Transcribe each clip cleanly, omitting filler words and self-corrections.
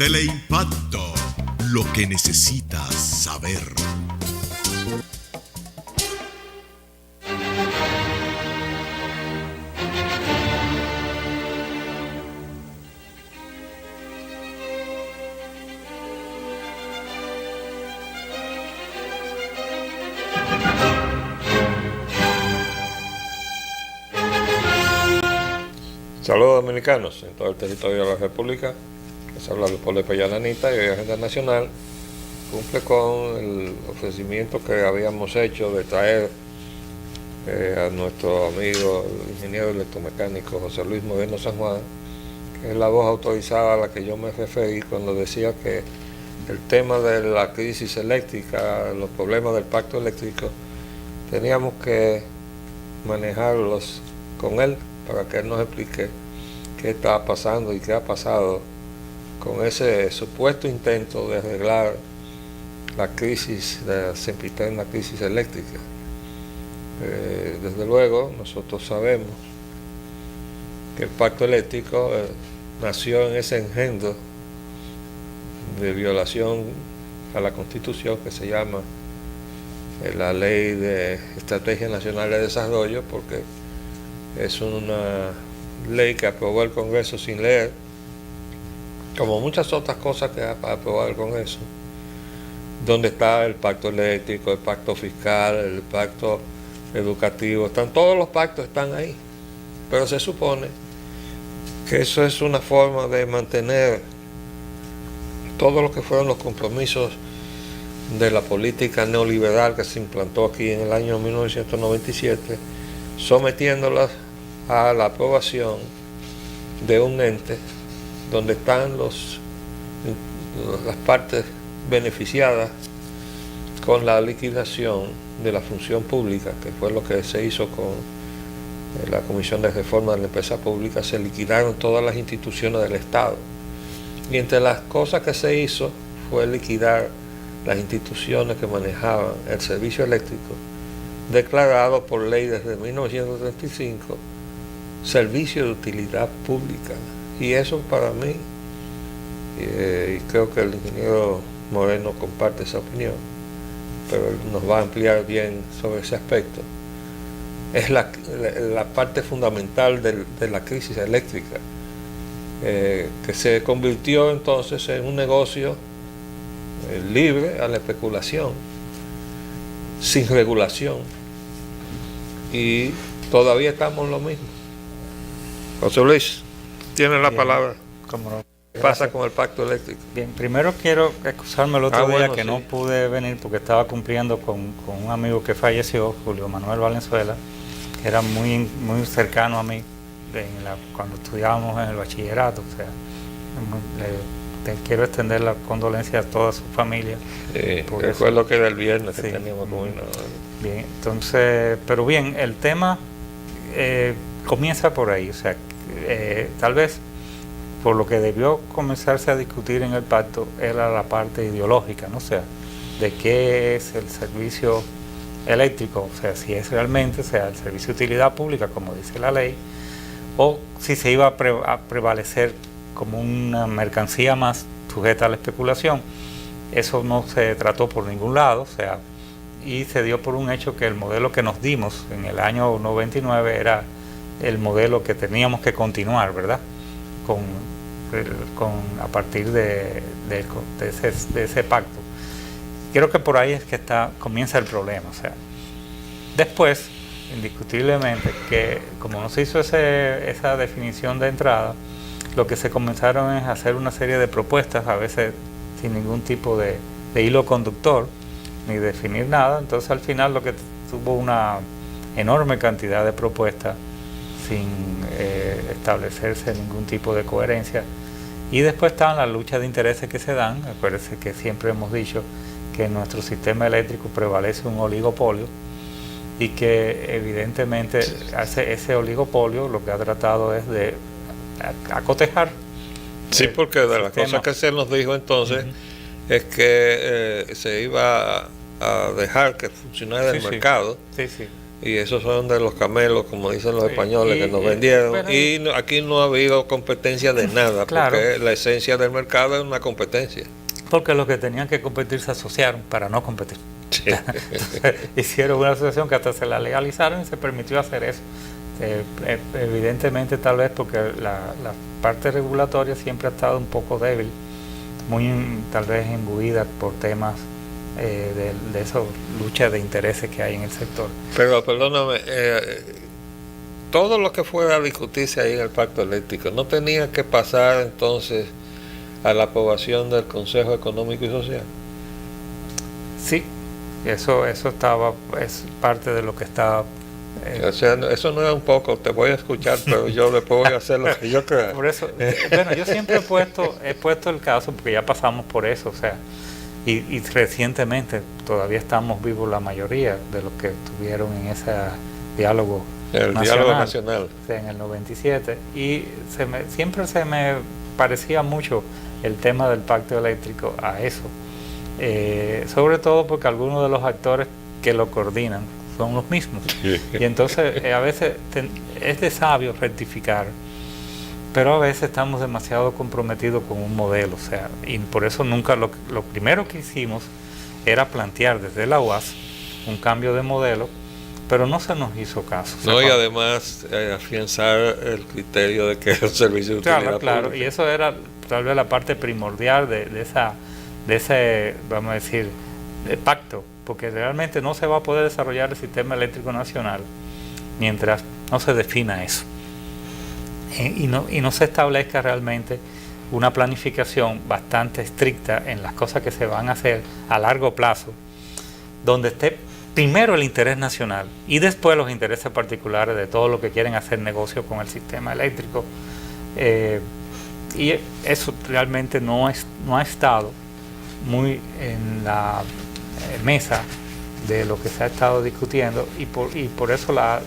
Teleimpacto, lo que necesitas saber. Saludos dominicanos en todo el territorio de la República. Les habla Leopoldo Peyalanita y hoy Agenda Nacional cumple con el ofrecimiento que habíamos hecho de traer a nuestro amigo, el ingeniero electromecánico José Luis Moreno San Juan, que es la voz autorizada a la que yo me referí cuando decía que el tema de la crisis eléctrica, los problemas del pacto eléctrico, teníamos que manejarlos con él para que él nos explique qué está pasando y qué ha pasado con ese supuesto intento de arreglar la crisis, la sempiterna crisis eléctrica. Desde luego, nosotros sabemos que el pacto eléctrico nació en ese engendro de violación a la Constitución que se llama la Ley de Estrategia Nacional de Desarrollo, porque es una ley que aprobó el Congreso sin leer, como muchas otras cosas que ha aprobado el Congreso, donde está el pacto eléctrico, el pacto fiscal, el pacto educativo, todos los pactos están ahí, pero se supone que eso es una forma de mantener todo lo que fueron los compromisos de la política neoliberal que se implantó aquí en el año 1997, sometiéndolas a la aprobación de un ente donde están las partes beneficiadas con la liquidación de la función pública, que fue lo que se hizo con la Comisión de Reforma de la Empresa Pública. Se liquidaron todas las instituciones del Estado, y entre las cosas que se hizo fue liquidar las instituciones que manejaban el servicio eléctrico, declarado por ley desde 1935 servicio de utilidad pública. Y eso para mí, y creo que el ingeniero Moreno comparte esa opinión, pero él nos va a ampliar bien sobre ese aspecto, es la parte fundamental de la crisis eléctrica, que se convirtió entonces en un negocio libre a la especulación, sin regulación, y todavía estamos en lo mismo. José Luis, tiene la palabra. ¿Cómo no? ¿Qué pasa con el pacto eléctrico? Bien, primero quiero excusarme el otro día que sí. no pude venir porque estaba cumpliendo con un amigo que falleció, Julio Manuel Valenzuela, que era muy cercano a mí cuando estudiábamos en el bachillerato. O sea, quiero extender la condolencia a toda su familia. Recuerdo que era el viernes que sí, teníamos como una... Bien, entonces, pero bien, el tema comienza por ahí. O sea, tal vez por lo que debió comenzarse a discutir en el pacto era la parte ideológica, ¿no? O sea, de qué es el servicio eléctrico, o sea, si es realmente, o sea, el servicio de utilidad pública, como dice la ley, o si se iba a prevalecer como una mercancía más sujeta a la especulación. Eso no se trató por ningún lado, o sea, y se dio por un hecho que el modelo que nos dimos en el año 99 era el modelo que teníamos que continuar, ¿verdad? A partir de ese pacto. Creo que por ahí es que comienza el problema. O sea, después, indiscutiblemente, que como no se hizo esa definición de entrada, lo que se comenzaron es a hacer una serie de propuestas, a veces sin ningún tipo de hilo conductor, ni definir nada. Entonces al final lo que tuvo una enorme cantidad de propuestas sin establecerse ningún tipo de coherencia. Y después están las luchas de intereses que se dan. Acuérdense que siempre hemos dicho que en nuestro sistema eléctrico prevalece un oligopolio y que evidentemente ese oligopolio lo que ha tratado es de acotejar. Sí, porque de las cosas que se nos dijo entonces es que se iba a dejar que funcionara el mercado. Sí, sí. Y esos son de los camelos, como dicen los españoles, que nos vendieron. Pero, y aquí no ha habido competencia de nada, claro, porque la esencia del mercado es una competencia. Porque los que tenían que competir se asociaron para no competir. Sí. Entonces, hicieron una asociación que hasta se la legalizaron y se permitió hacer eso. Evidentemente, tal vez porque la parte regulatoria siempre ha estado un poco débil, muy tal vez imbuida por temas de esa lucha de intereses que hay en el sector. Pero perdóname, todo lo que fuera a discutirse ahí en el pacto eléctrico, ¿no tenía que pasar entonces a la aprobación del Consejo Económico y Social? Sí, eso estaba, es parte de lo que estaba. O sea, eso no es un poco, te voy a escuchar, pero yo después voy a hacer lo que yo crea. Por eso, bueno, yo siempre he puesto el caso porque ya pasamos por eso, o sea, y recientemente todavía estamos vivos la mayoría de los que estuvieron en ese diálogo nacional. O sea, en el 97, y siempre se me parecía mucho el tema del pacto eléctrico a eso, sobre todo porque algunos de los actores que lo coordinan son los mismos. Y entonces a veces es de sabio rectificar, pero a veces estamos demasiado comprometidos con un modelo, o sea, y por eso nunca lo primero que hicimos era plantear desde la UAS un cambio de modelo, pero no se nos hizo caso. O sea, no, y además afianzar el criterio de que es un servicio de utilidad claro, pública. y eso era tal vez la parte primordial de ese, vamos a decir, de pacto, porque realmente no se va a poder desarrollar el sistema eléctrico nacional mientras no se defina eso y no se establezca realmente una planificación bastante estricta en las cosas que se van a hacer a largo plazo, donde esté primero el interés nacional y después los intereses particulares de todos los que quieren hacer negocio con el sistema eléctrico, y eso realmente no ha estado muy en la mesa de lo que se ha estado discutiendo, y por eso la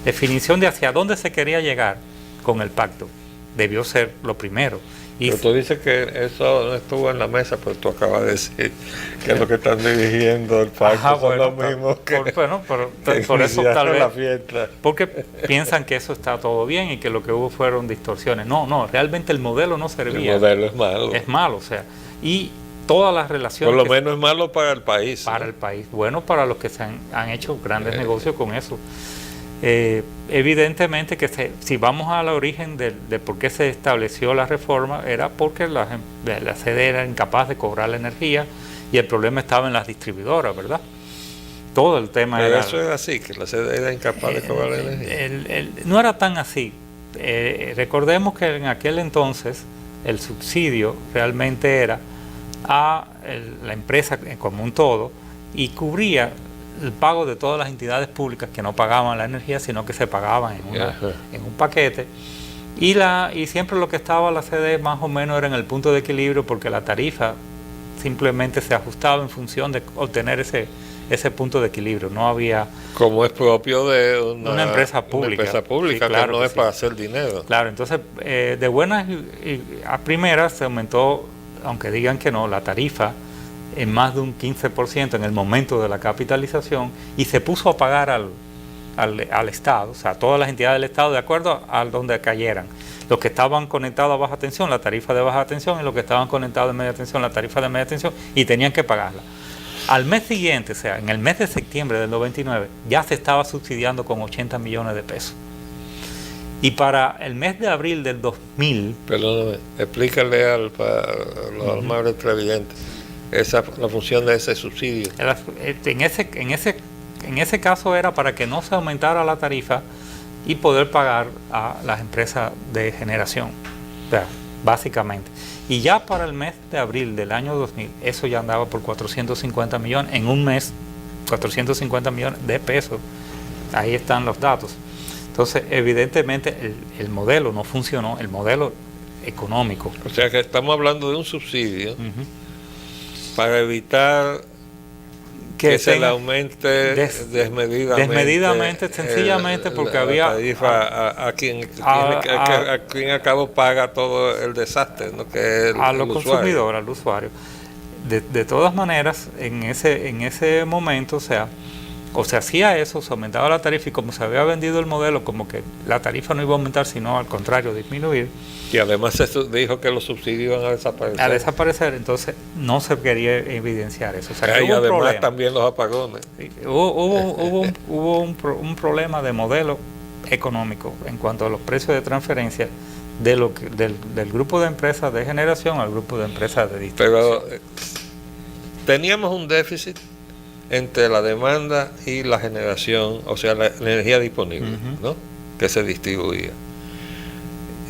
definición de hacia dónde se quería llegar con el pacto debió ser lo primero. Pero tú dices que eso no estuvo en la mesa, pero tú acabas de decir que lo que están dirigiendo el pacto son los mismos que por eso tal vez la fiesta. Porque piensan que eso está todo bien y que lo que hubo fueron distorsiones. No, realmente el modelo no servía. El modelo es malo. Es malo, o sea, y todas las relaciones... Por lo menos es malo para el país. Para el país. Bueno, para los que se han hecho grandes negocios con eso. Evidentemente que si vamos al origen de por qué se estableció la reforma, era porque la sede era incapaz de cobrar la energía y el problema estaba en las distribuidoras, ¿verdad? Todo el tema pero era... eso es así, que la sede era incapaz de cobrar la energía. No era tan así. Recordemos que en aquel entonces el subsidio realmente era a la empresa como un todo y cubría el pago de todas las entidades públicas que no pagaban la energía, sino que se pagaban en un paquete, y siempre lo que estaba la CDE más o menos era en el punto de equilibrio, porque la tarifa simplemente se ajustaba en función de obtener ese punto de equilibrio. No había... Como es propio de una empresa pública. Sí, claro, que no es para hacer dinero. Claro, entonces de buenas a primeras se aumentó, aunque digan que no, la tarifa en más de un 15% en el momento de la capitalización, y se puso a pagar al Estado, o sea, a todas las entidades del Estado, de acuerdo a donde cayeran. Los que estaban conectados a baja tensión, la tarifa de baja tensión, y los que estaban conectados a media tensión, la tarifa de media tensión, y tenían que pagarla. Al mes siguiente, o sea, en el mes de septiembre del 99, ya se estaba subsidiando con 80 millones de pesos. Y para el mes de abril del 2000... Perdóname, explícale a los amables televidentes la función de ese subsidio. En ese caso era para que no se aumentara la tarifa y poder pagar a las empresas de generación, o sea, básicamente. Y ya para el mes de abril del año 2000, eso ya andaba por 450 millones en un mes, 450 millones de pesos. Ahí están los datos. Entonces, evidentemente, el modelo no funcionó, el modelo económico. O sea que estamos hablando de un subsidio para evitar que se le aumente desmedidamente, sencillamente porque había tarifa a quien al cabo paga todo el desastre, ¿no? Que es a los consumidores, al usuario. De todas maneras, en ese momento, o sea, o se hacía eso, se aumentaba la tarifa y como se había vendido el modelo, como que la tarifa no iba a aumentar, sino al contrario, disminuir. Y además se dijo que los subsidios iban a desaparecer. A desaparecer, entonces no se quería evidenciar eso. O sea, y además también los apagones. Hubo un problema de modelo económico en cuanto a los precios de transferencia del grupo de empresas de generación al grupo de empresas de distribución. Pero teníamos un déficit entre la demanda y la generación, o sea, la energía disponible, ¿no? Que se distribuía.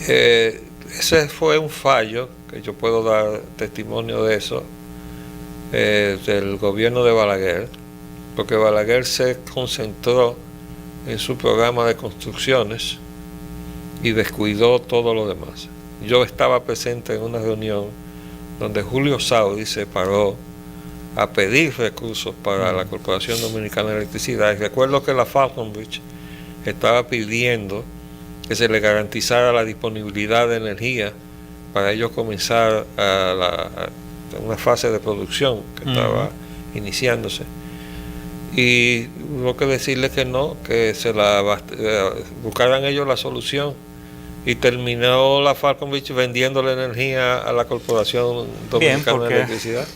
Ese fue un fallo, que yo puedo dar testimonio de eso, del gobierno de Balaguer, porque Balaguer se concentró en su programa de construcciones y descuidó todo lo demás. Yo estaba presente en una reunión donde Julio Saudi se paró a pedir recursos para la Corporación Dominicana de Electricidad, y recuerdo que la Falconbridge estaba pidiendo que se le garantizara la disponibilidad de energía para ellos comenzar a una fase de producción que estaba iniciándose. Y hubo que decirle que no, que buscaran ellos la solución, y terminó la Falconbridge vendiéndole energía a la Corporación Dominicana de Electricidad.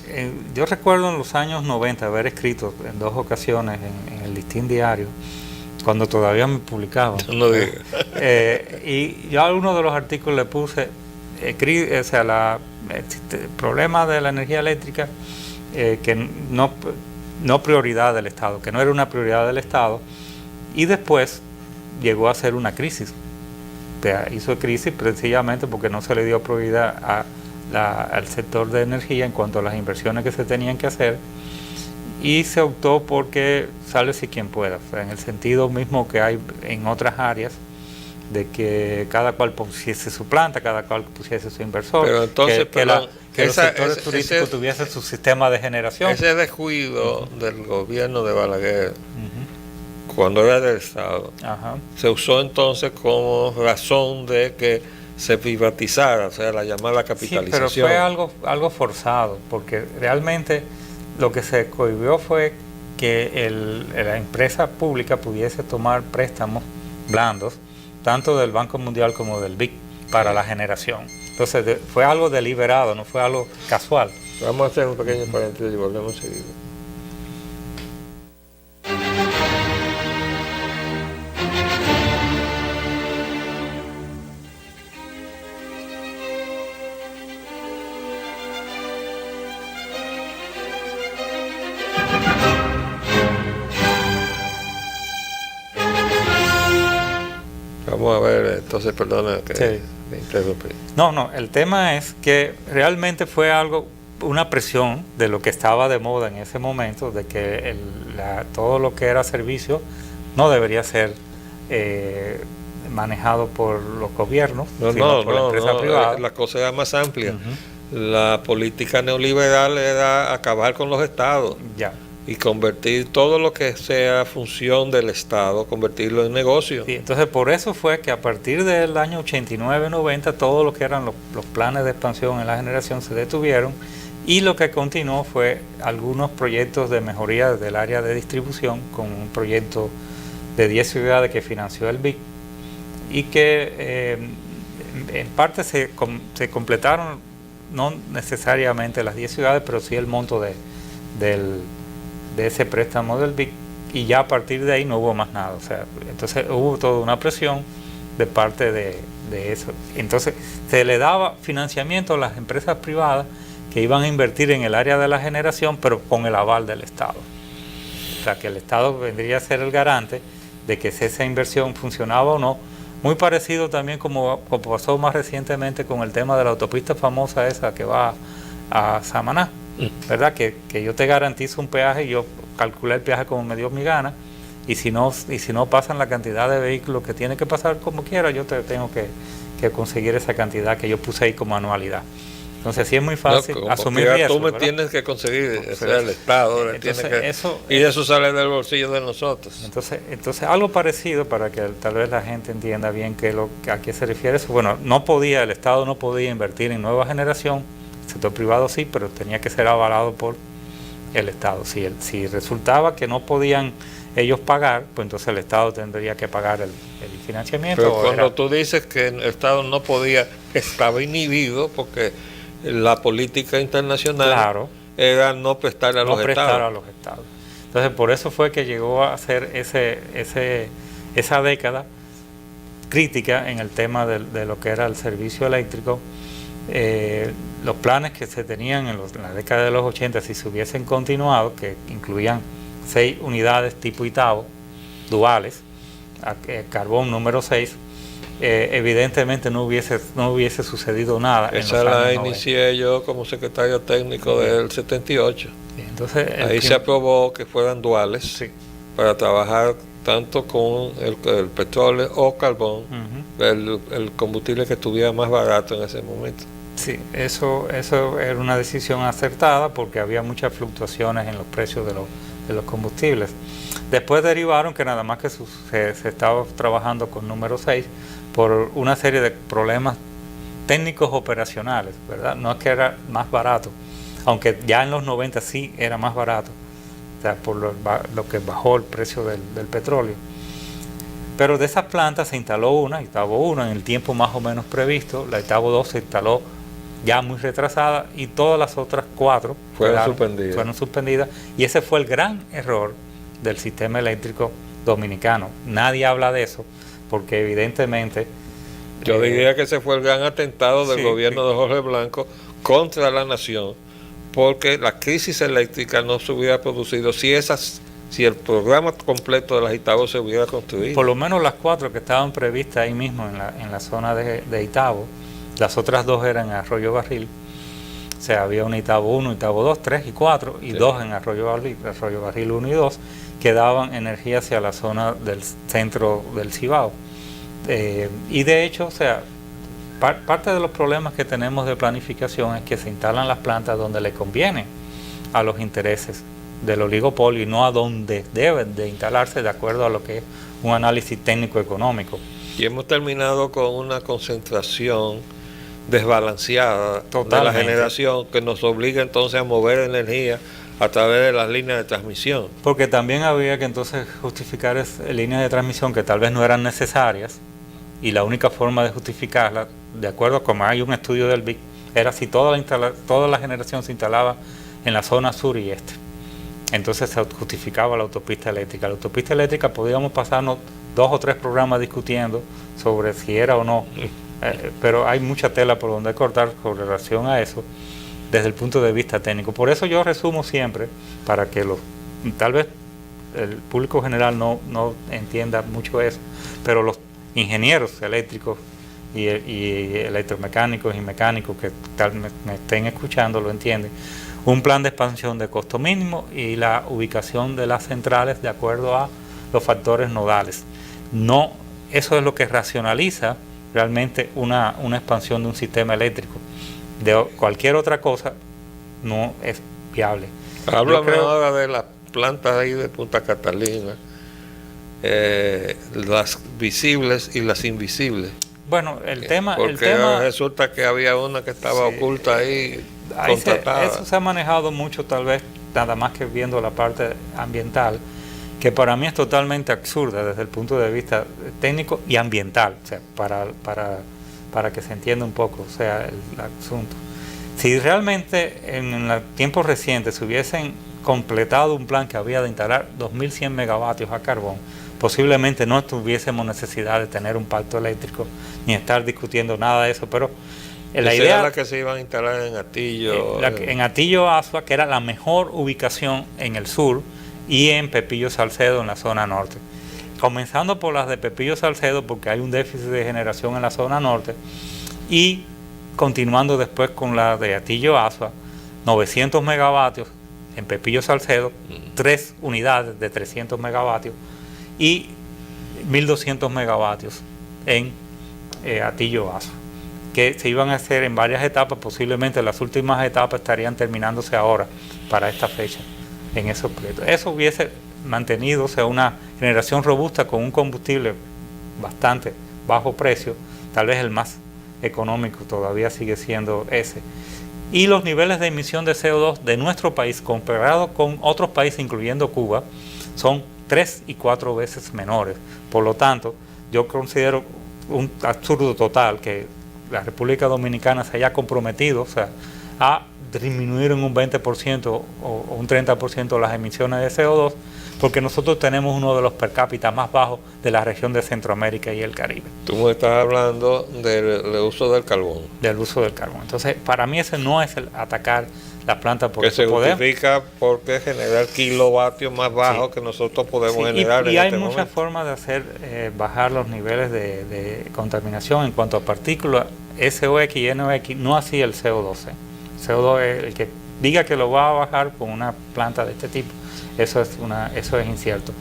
Yo recuerdo en los años 90 haber escrito en 2 ocasiones en el Listín Diario, cuando todavía me publicaban. No digas. Y yo a uno de los artículos le puse, el problema de la energía eléctrica, que no prioridad del Estado, que no era una prioridad del Estado, y después llegó a ser una crisis. O sea, hizo crisis precisamente porque no se le dio prioridad al sector de energía en cuanto a las inversiones que se tenían que hacer, y se optó porque sálvese quien pueda, o sea, en el sentido mismo que hay en otras áreas, de que cada cual pusiese su planta, cada cual pusiese su inversor, pero entonces, que los sectores turísticos tuviesen su sistema de generación. Ese descuido del gobierno de Balaguer, cuando era del Estado, se usó entonces como razón de que se privatizara, o sea, la llamada capitalización. Sí, pero fue algo forzado, porque realmente lo que se cohibió fue que la empresa pública pudiese tomar préstamos blandos, tanto del Banco Mundial como del BIC, para la generación. Entonces fue algo deliberado, no fue algo casual. Vamos a hacer un pequeño paréntesis y volvemos seguido. Vamos a ver, entonces, perdona que me interrumpí. No, el tema es que realmente fue una presión de lo que estaba de moda en ese momento, de que todo lo que era servicio no debería ser manejado por los gobiernos, sino por la empresa privada. La cosa era más amplia. La política neoliberal era acabar con los estados. Ya. Y convertir todo lo que sea función del Estado, convertirlo en negocio. Sí, entonces por eso fue que a partir del año 89-90 todo lo que eran los planes de expansión en la generación se detuvieron, y lo que continuó fue algunos proyectos de mejoría del área de distribución, con un proyecto de 10 ciudades que financió el BIC, y que en parte se completaron, no necesariamente las 10 ciudades, pero sí el monto de ese préstamo del BIC, y ya a partir de ahí no hubo más nada. O sea, entonces hubo toda una presión de parte de eso. Entonces se le daba financiamiento a las empresas privadas que iban a invertir en el área de la generación, pero con el aval del Estado. O sea, que el Estado vendría a ser el garante de que si esa inversión funcionaba o no. Muy parecido también como pasó más recientemente con el tema de la autopista famosa esa que va a Samaná, ¿verdad? Que yo te garantizo un peaje, y yo calculé el peaje como me dio mi gana, y si no pasan la cantidad de vehículos que tiene que pasar como quiera, yo tengo que conseguir esa cantidad que yo puse ahí como anualidad. Entonces sí es muy fácil asumir riesgos. Tú me tienes que conseguir, o sea, el Estado y eso sale del bolsillo de nosotros. Entonces algo parecido, para que tal vez la gente entienda bien a qué se refiere eso. Bueno, el Estado no podía invertir en nueva generación, el sector privado sí, pero tenía que ser avalado por el Estado. Si resultaba que no podían ellos pagar, pues entonces el Estado tendría que pagar el financiamiento. Pero cuando tú dices que el Estado no podía, estaba inhibido porque la política internacional, claro, era no prestar a los estados. Entonces por eso fue que llegó a ser esa década crítica en el tema de lo que era el servicio eléctrico. Los planes que se tenían en la década de los 80, si se hubiesen continuado, que incluían 6 unidades tipo Itabo, duales, carbón número 6, evidentemente no hubiese sucedido nada. Esa la inicié yo como secretario técnico del 78. Entonces, ahí se aprobó que fueran duales, sí, para trabajar tanto con el petróleo o carbón, el combustible que estuviera más barato en ese momento. Sí, eso era una decisión acertada porque había muchas fluctuaciones en los precios de los combustibles. Después derivaron que nada más que se estaba trabajando con número 6 por una serie de problemas técnicos operacionales, ¿verdad? No es que era más barato, aunque ya en los 90 sí era más barato, o sea, por lo que bajó el precio del petróleo. Pero de esas plantas se instaló una, Itabo 1, en el tiempo más o menos previsto. La Itabo 2 se instaló ya muy retrasada y todas las otras 4 fueron suspendidas. Y ese fue el gran error del sistema eléctrico dominicano. Nadie habla de eso porque evidentemente... Yo diría que ese fue el gran atentado del gobierno de Jorge Blanco contra la nación, porque la crisis eléctrica no se hubiera producido si el programa completo de las Itabo se hubiera construido. Por lo menos las 4 que estaban previstas ahí mismo en la zona de Itabo, las otras 2 eran en Arroyo Barril. O sea, había una Itabo 1, Itabo 2, 3 y 4, y 2 en Arroyo Barril 1 y 2, que daban energía hacia la zona del centro del Cibao. Y de hecho, o sea, parte de los problemas que tenemos de planificación es que se instalan las plantas donde le conviene a los intereses del oligopolio y no a donde deben de instalarse de acuerdo a lo que es un análisis técnico-económico. Y hemos terminado con una concentración desbalanceada de la generación que nos obliga entonces a mover energía a través de las líneas de transmisión. Porque también había que entonces justificar líneas de transmisión que tal vez no eran necesarias, y la única forma de justificarlas, de acuerdo a como hay un estudio del BIC, era si toda la generación se instalaba en la zona sur y este. Entonces se justificaba la autopista eléctrica. La autopista eléctrica podíamos pasarnos 2 o 3 programas discutiendo sobre si era o no, pero hay mucha tela por donde cortar con relación a eso desde el punto de vista técnico. Por eso yo resumo siempre, para que tal vez el público general no entienda mucho eso, pero los ingenieros eléctricos y electromecánicos y mecánicos que tal me estén escuchando lo entienden. Un plan de expansión de costo mínimo y la ubicación de las centrales de acuerdo a los factores nodales. No, eso es lo que racionaliza realmente una expansión de un sistema eléctrico. De cualquier otra cosa no es viable. Háblame ahora de las plantas ahí de Punta Catalina, las visibles y las invisibles. Bueno, el tema resulta que había una que estaba oculta ahí, contratada. Eso se ha manejado mucho, tal vez nada más que viendo la parte ambiental, que para mí es totalmente absurda desde el punto de vista técnico y ambiental, o sea, para que se entienda un poco, o sea, el asunto. Si realmente en tiempos recientes se hubiesen completado un plan que había de instalar 2.100 megavatios a carbón, posiblemente no tuviésemos necesidad de tener un pacto eléctrico ni estar discutiendo nada de eso, pero la idea era la que se iban a instalar en Atillo. En Atillo Asua, que era la mejor ubicación en el sur, y en Pepillo Salcedo en la zona norte. Comenzando por las de Pepillo Salcedo, porque hay un déficit de generación en la zona norte, y continuando después con la de Atillo Asua, 900 megavatios en Pepillo Salcedo, 3 unidades de 300 megavatios y 1.200 megavatios en Atillo Asua, que se iban a hacer en varias etapas. Posiblemente las últimas etapas estarían terminándose ahora para esta fecha en esos proyectos. Eso hubiese mantenido, o sea, una generación robusta con un combustible bastante bajo precio, tal vez el más económico todavía sigue siendo ese. Y los niveles de emisión de CO2 de nuestro país comparado con otros países, incluyendo Cuba, son 3 y 4 veces menores. Por lo tanto, yo considero un absurdo total que la República Dominicana se haya comprometido, o sea, a disminuir en un 20% o un 30% las emisiones de CO2, porque nosotros tenemos uno de los per cápita más bajos de la región de Centroamérica y el Caribe. Tú me estás hablando del uso del carbón. Del uso del carbón. Entonces, para mí ese no es el atacar la planta porque se justifica porque generar kilovatios más bajos que nosotros podemos generar y hay muchas formas de hacer bajar los niveles de contaminación en cuanto a partículas SOx y NOx, no así el CO2. CO2 es el que diga que lo va a bajar con una planta de este tipo. Eso es incierto.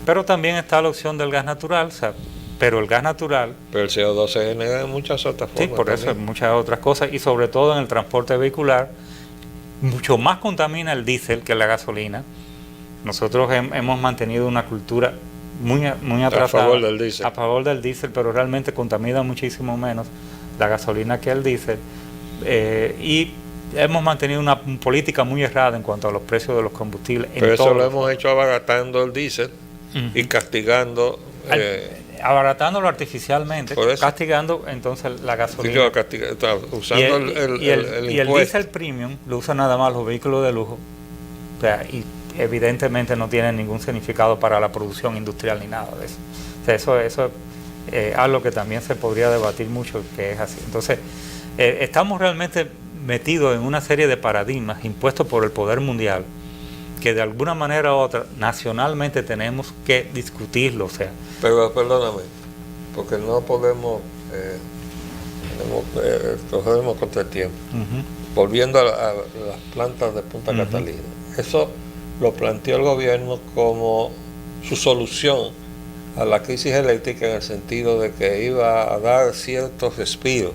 Pero también está la opción del gas natural, o sea, pero el gas natural... Pero el CO2 se genera en muchas otras formas. Sí, por eso en muchas otras cosas, y sobre todo en el transporte vehicular, mucho más contamina el diésel que la gasolina. Nosotros hemos mantenido una cultura muy atrasada a favor del diésel, pero realmente contamina muchísimo menos la gasolina que el diésel. Y hemos mantenido una política muy errada en cuanto a los precios de los combustibles. Pero eso lo hemos hecho abaratando el diésel y castigando... abaratándolo artificialmente, castigando entonces la gasolina. Usando y el diésel premium lo usan nada más los vehículos de lujo, o sea, y evidentemente no tiene ningún significado para la producción industrial ni nada de eso. O sea, eso es algo que también se podría debatir mucho, que es así. Entonces, estamos realmente metidos en una serie de paradigmas impuestos por el poder mundial, que de alguna manera u otra nacionalmente tenemos que discutirlo, o sea. Pero perdóname, porque no podemos cogemos contra el tiempo. Volviendo a las plantas de Punta Catalina, eso lo planteó el gobierno como su solución a la crisis eléctrica, en el sentido de que iba a dar ciertos respiros.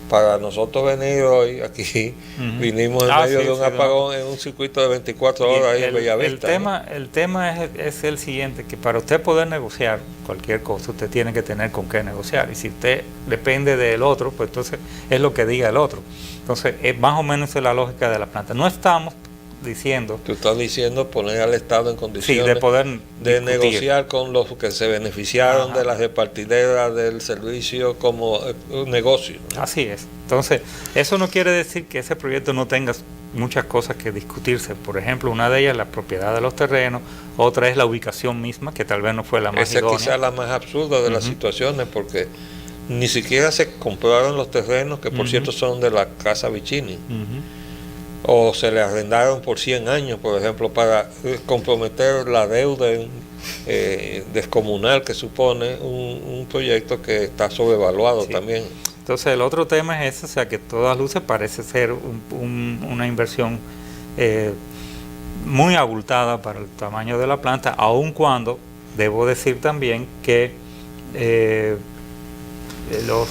Para nosotros venir hoy aquí, vinimos en medio de un apagón en un circuito de 24 horas ahí en Bellavista. El tema es el siguiente, que para usted poder negociar cualquier cosa, usted tiene que tener con qué negociar. Y si usted depende del otro, pues entonces es lo que diga el otro. Entonces, más o menos es la lógica de la planta. No estamos diciendo... Tú estás diciendo poner al Estado en condiciones de poder de negociar con los que se beneficiaron de las repartideras del servicio como un negocio, ¿no? Así es. Entonces, eso no quiere decir que ese proyecto no tenga muchas cosas que discutirse. Por ejemplo, una de ellas es la propiedad de los terrenos, otra es la ubicación misma, que tal vez no fue la más idónea. Esa quizás la más absurda de las situaciones, porque ni siquiera se compraron los terrenos, que por cierto son de la Casa Vicini. O se le arrendaron por 100 años, por ejemplo, para comprometer la deuda descomunal que supone un proyecto que está sobrevaluado también. Entonces el otro tema es ese, o sea, que a todas luces parece ser una inversión muy abultada para el tamaño de la planta, aun cuando debo decir también que los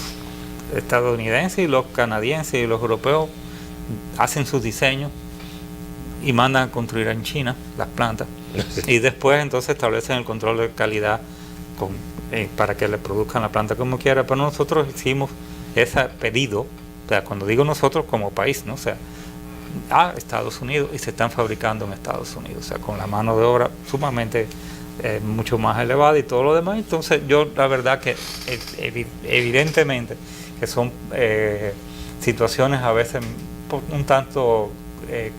estadounidenses y los canadienses y los europeos hacen sus diseños y mandan a construir en China las plantas y después entonces establecen el control de calidad para que le produzcan la planta como quiera. Pero nosotros hicimos ese pedido, o sea, cuando digo nosotros como país, ¿no? O sea, a Estados Unidos, y se están fabricando en Estados Unidos, o sea, con la mano de obra sumamente mucho más elevada y todo lo demás. Entonces yo la verdad que evidentemente que son situaciones a veces un tanto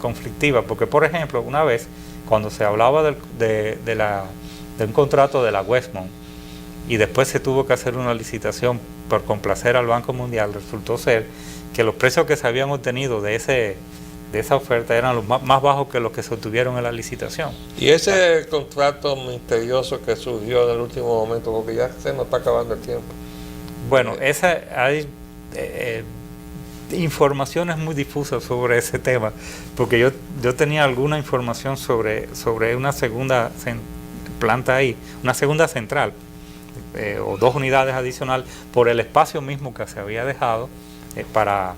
conflictiva, porque por ejemplo una vez cuando se hablaba de un contrato de la Westmont y después se tuvo que hacer una licitación por complacer al Banco Mundial, resultó ser que los precios que se habían obtenido de esa oferta eran los más bajos que los que se obtuvieron en la licitación. Y ese contrato misterioso que surgió en el último momento, porque ya se nos está acabando el tiempo. Bueno, hay informaciones muy difusas sobre ese tema, porque yo tenía alguna información sobre una segunda planta ahí, una segunda central, o 2 unidades adicionales por el espacio mismo que se había dejado para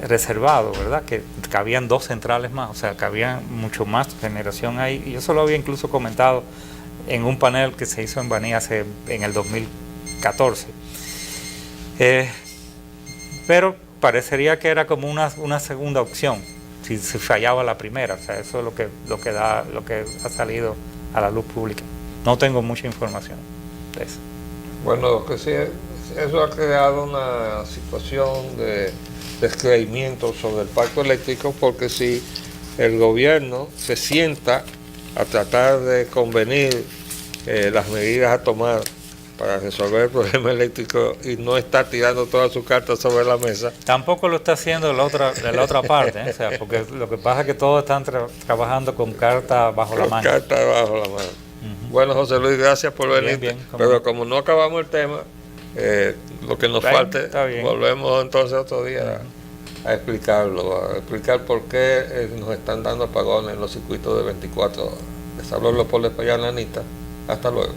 reservado, ¿verdad? Que cabían 2 centrales más, o sea, que había mucho más generación ahí, y eso lo había incluso comentado en un panel que se hizo en Baní en el 2014. Pero parecería que era como una segunda opción si fallaba la primera, o sea, eso es lo que ha salido a la luz pública. No tengo mucha información de eso. Bueno, lo que sí, eso ha creado una situación de descreimiento sobre el pacto eléctrico, porque si el gobierno se sienta a tratar de convenir las medidas a tomar para resolver el problema eléctrico y no está tirando todas sus cartas sobre la mesa. Tampoco lo está haciendo de la otra parte, ¿eh? O sea, porque lo que pasa es que todos están trabajando con cartas bajo la mano. Cartas bajo la mano. Bueno, José Luis, gracias por venir. Bien, pero como no acabamos el tema, lo que nos falte, volvemos entonces otro día a explicarlo, a explicar por qué nos están dando apagones en los circuitos de 24 horas. Les hablo Leopoldo Espaillat, Anita. Hasta luego.